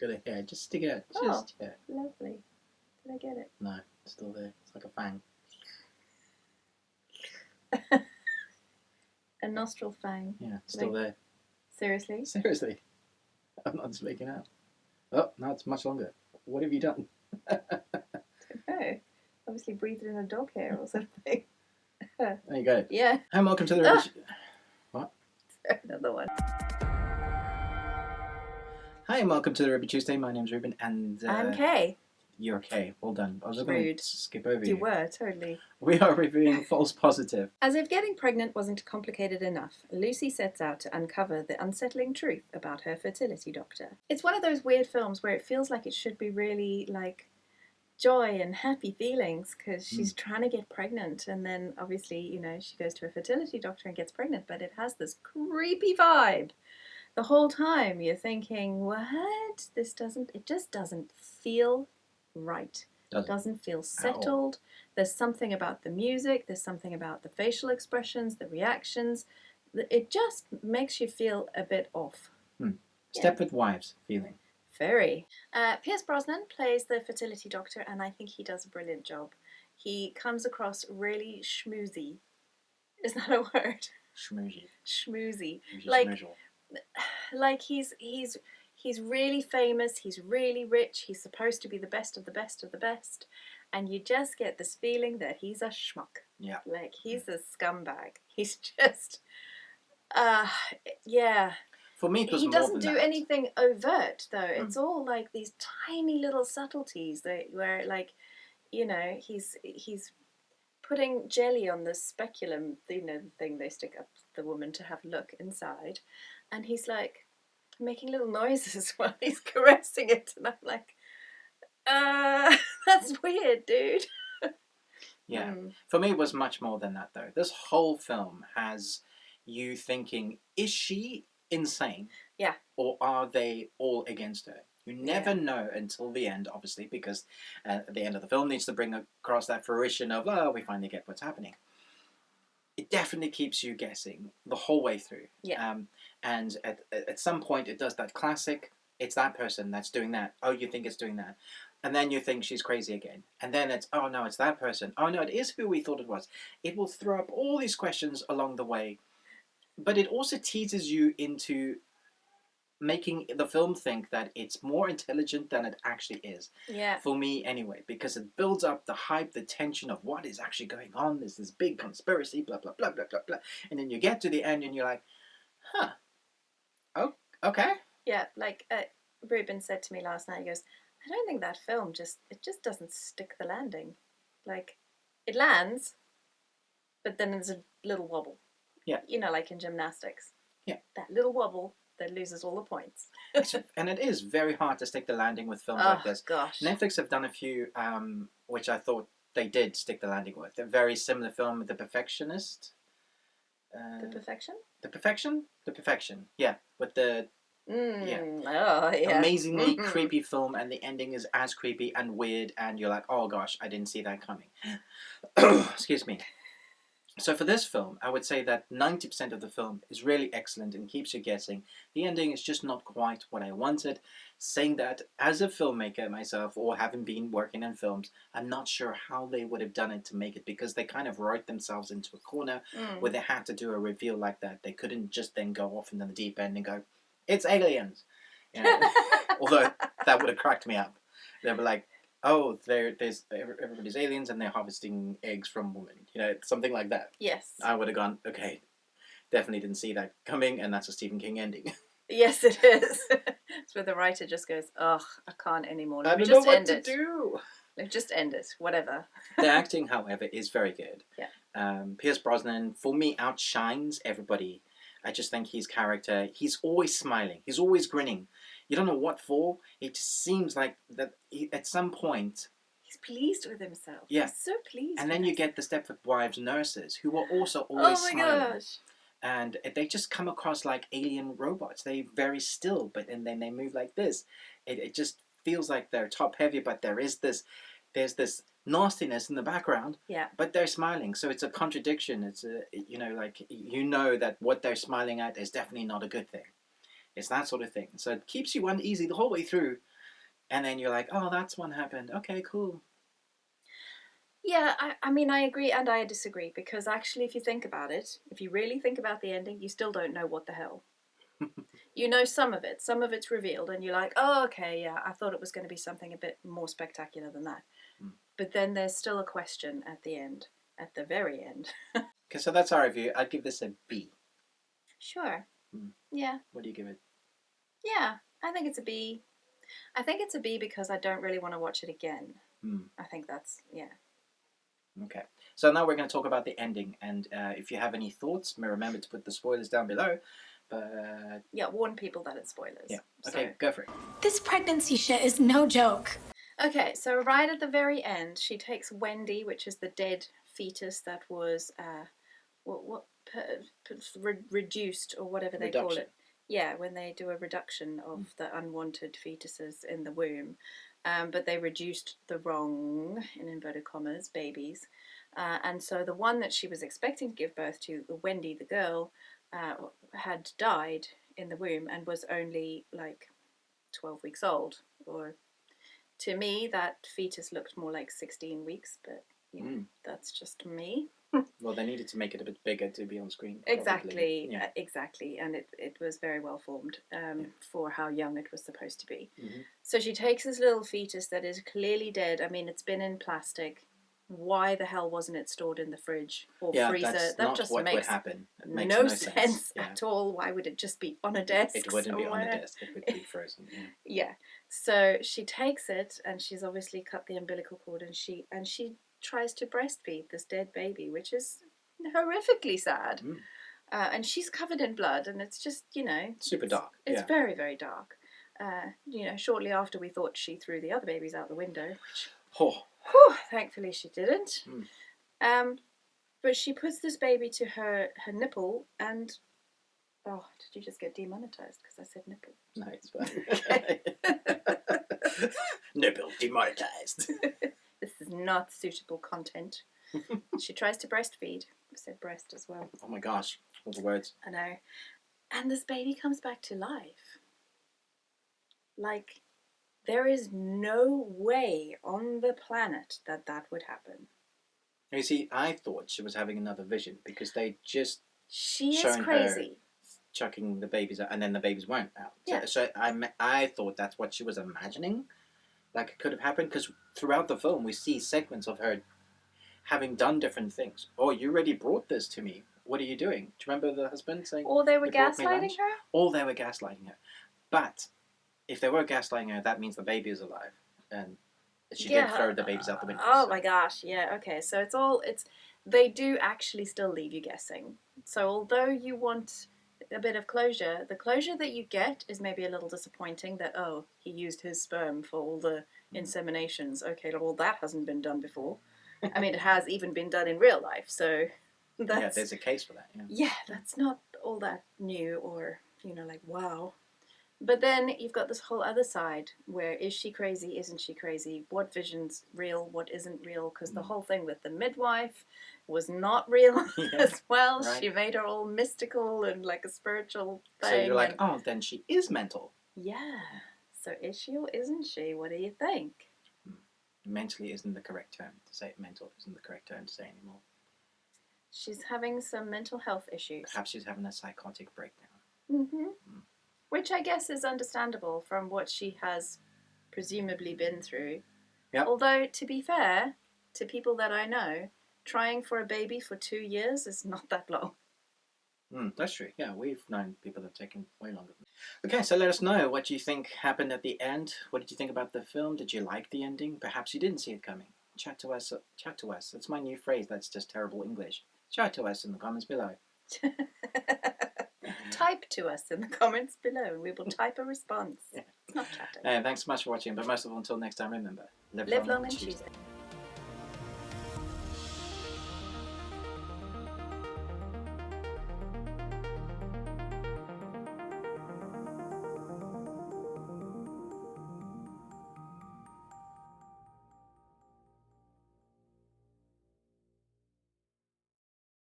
got a hair. Just stick it out. Oh. Yeah. Lovely. Did I get it? No, it's still there. It's like a fang. A nostril fang. Yeah, it's still there. Seriously? Seriously. I'm not just making out. Oh, no, it's much longer. What have you done? No. Obviously breathed in a dog hair or something. There you go. Yeah. And welcome to the Rubbish... What? Another one. Hi and welcome to the Ruby Tuesday. My name's Ruben and... I'm Kay. You're Kay. Well done. I was just going to skip over you. You were, totally. We are reviewing False Positive. As if getting pregnant wasn't complicated enough, Lucy sets out to uncover the unsettling truth about her fertility doctor. It's one of those weird films where it feels like it should be really, like, joy and happy feelings because she's trying to get pregnant, and then obviously, you know, she goes to a fertility doctor and gets pregnant, but it has this creepy vibe. The whole time you're thinking, what? It just doesn't feel right. Doesn't feel settled. There's something about the music, there's something about the facial expressions, the reactions. It just makes you feel a bit off. Stepford Wives feeling. Very. Pierce Brosnan plays the fertility doctor, and I think he does a brilliant job. He comes across really schmoozy. Is that a word? Schmoozy. Schmoozy. Schmoozle. Like he's really famous, he's really rich, he's supposed to be the best of the best of the best, and you just get this feeling that he's a schmuck. Yeah. Like, he's a scumbag. He's just, yeah. For me, it was he more doesn't than do that. anything overt, though. It's all like these tiny little subtleties where, like, you know, he's putting jelly on the speculum, you know, the thing they stick up the woman to have a look inside, and he's like making little noises while he's caressing it, and I'm like, that's weird, dude. Yeah. For me, it was much more than that, though. This whole film has you thinking, is she insane? Yeah. Or are they all against her? You never know until the end, obviously, because at the end of the film needs to bring across that fruition of, oh, we finally get what's happening. It definitely keeps you guessing the whole way through. Yeah. And at some point, it does that classic, it's that person that's doing that. Oh, you think it's doing that. And then you think she's crazy again. And then it's, oh, no, it's that person. Oh, no, it is who we thought it was. It will throw up all these questions along the way. But it also teases you into making the film think that it's more intelligent than it actually is. Yeah. For me, anyway, because it builds up the hype, the tension of what is actually going on. There's this big conspiracy, blah, blah, blah, blah, blah, blah. And then you get to the end and you're like, huh. Oh, okay. Yeah, like Ruben said to me last night, he goes, I don't think that film just doesn't stick the landing. Like, it lands, but then there's a little wobble. Yeah. You know, like in gymnastics. Yeah. That little wobble that loses all the points. And it is very hard to stick the landing with films oh, like this. Gosh. Netflix have done a few, which I thought they did stick the landing with. A very similar film with The Perfectionist. The Perfection? The Perfection? The Perfection, yeah. With the... Yeah. Oh, yeah. Amazingly creepy film, and the ending is as creepy and weird, and you're like, oh gosh, I didn't see that coming. Excuse me. So for this film, I would say that 90% of the film is really excellent and keeps you guessing. The ending is just not quite what I wanted. Saying that, as a filmmaker myself, or having been working in films, I'm not sure how they would have done it to make it, because they kind of wrote themselves into a corner where they had to do a reveal like that. They couldn't just then go off into the deep end and go, it's aliens. You know? Although that would have cracked me up. They were like, oh, everybody's aliens and they're harvesting eggs from women. You know, something like that. Yes. I would have gone, okay, definitely didn't see that coming, and that's a Stephen King ending. Yes, it is. It's where the writer just goes, ugh, I can't anymore. I don't know what to do. Just end it. Whatever. The acting, however, is very good. Yeah. Pierce Brosnan, for me, outshines everybody. I just think his character, he's always smiling. He's always grinning. You don't know what for. It just seems like that at some point... He's pleased with himself. Yeah. He's so pleased. And then you get the Stepford Wives nurses, who are also always smiling. Oh my gosh. And they just come across like alien robots. They're very still, but and then they move like this. It just feels like they're top heavy, but there's this nastiness in the background. Yeah. But they're smiling, so it's a contradiction. It's that what they're smiling at is definitely not a good thing. It's that sort of thing. So it keeps you uneasy the whole way through. And then you're like, oh, that's one happened. Okay, cool. Yeah, I mean, I agree and I disagree, because actually, if you think about it, if you really think about the ending, you still don't know what the hell. You know some of it. Some of it's revealed, and you're like, oh, okay, yeah, I thought it was going to be something a bit more spectacular than that. But then there's still a question at the end, at the very end. Okay, so that's our review. I'd give this a B. Sure. Yeah. What do you give it? Yeah, I think it's a B. I think it's a B because I don't really want to watch it again. I think that's, yeah. Okay. So now we're going to talk about the ending, and if you have any thoughts, remember to put the spoilers down below. But yeah, warn people that it's spoilers. Yeah. Okay, go for it. This pregnancy shit is no joke. Okay, so right at the very end, she takes Wendy, which is the dead fetus that was reduced, or whatever they call it. Yeah, when they do a reduction of the unwanted fetuses in the womb. But they reduced the wrong, in inverted commas, babies. And so the one that she was expecting to give birth to, the Wendy, the girl, had died in the womb and was only like 12 weeks old. Or to me, that fetus looked more like 16 weeks, but you know, that's just me. Well, they needed to make it a bit bigger to be on screen. Exactly, yeah. Exactly, and it was very well formed for how young it was supposed to be. So she takes this little fetus that is clearly dead. I mean, it's been in plastic. Why the hell wasn't it stored in the fridge or freezer? That's that not just what makes would happen. It makes no sense Yeah. at all. Why would it just be on a desk? It wouldn't somewhere? be on a desk. It would be frozen. Yeah. So she takes it, and she's obviously cut the umbilical cord, and she tries to breastfeed this dead baby, which is horrifically sad. And she's covered in blood, and it's just, you know, super dark. It's very, very dark. You know, shortly after we thought she threw the other babies out the window, which thankfully she didn't. But she puts this baby to her nipple, and oh, did you just get demonetized because I said nipple? No, it's fine. Nipple demonetized. This is not suitable content. She tries to breastfeed. I said breast as well. Oh my gosh, all the words. I know. And this baby comes back to life. Like, there is no way on the planet that would happen. You see, I thought she was having another vision because they just she is crazy. Chucking the babies out, and then the babies weren't out. Yeah. So I thought that's what she was imagining, like it could have happened, because throughout the film we see segments of her having done different things. Oh, you already brought this to me. What are you doing? Do you remember the husband saying? Or they were gaslighting her? Or they were gaslighting her. But if they were gaslighting her, that means the baby is alive. And she did throw the babies out the window. Oh my gosh, yeah, okay. So they do actually still leave you guessing. So although you want a bit of closure, the closure that you get is maybe a little disappointing that, oh, he used his sperm for all the inseminations. Okay, well, that hasn't been done before. I mean, it has even been done in real life, so that's... there's a case for that, Yeah, that's not all that new or, you know, like, wow. But then you've got this whole other side where is she crazy, isn't she crazy? What vision's real, what isn't real? Because the whole thing with the midwife was not real as well. Right. She made her all mystical and like a spiritual thing. So you're like, oh, then she is mental. Yeah. So is she or isn't she? What do you think? Mentally isn't the correct term to say. Mental isn't the correct term to say anymore. She's having some mental health issues. Perhaps she's having a psychotic breakdown. Which I guess is understandable from what she has presumably been through. Yep. Although, to be fair, to people that I know, trying for a baby for 2 years is not that long. That's true. Yeah, we've known people that have taken way longer. Okay, so let us know what you think happened at the end. What did you think about the film? Did you like the ending? Perhaps you didn't see it coming. Chat to us. Chat to us. That's my new phrase. That's just terrible English. Chat to us in the comments below. Type to us in the comments below and we will type a response. It's not chatting. Thanks so much for watching, but most of all, until next time, remember, live long and Tuesday.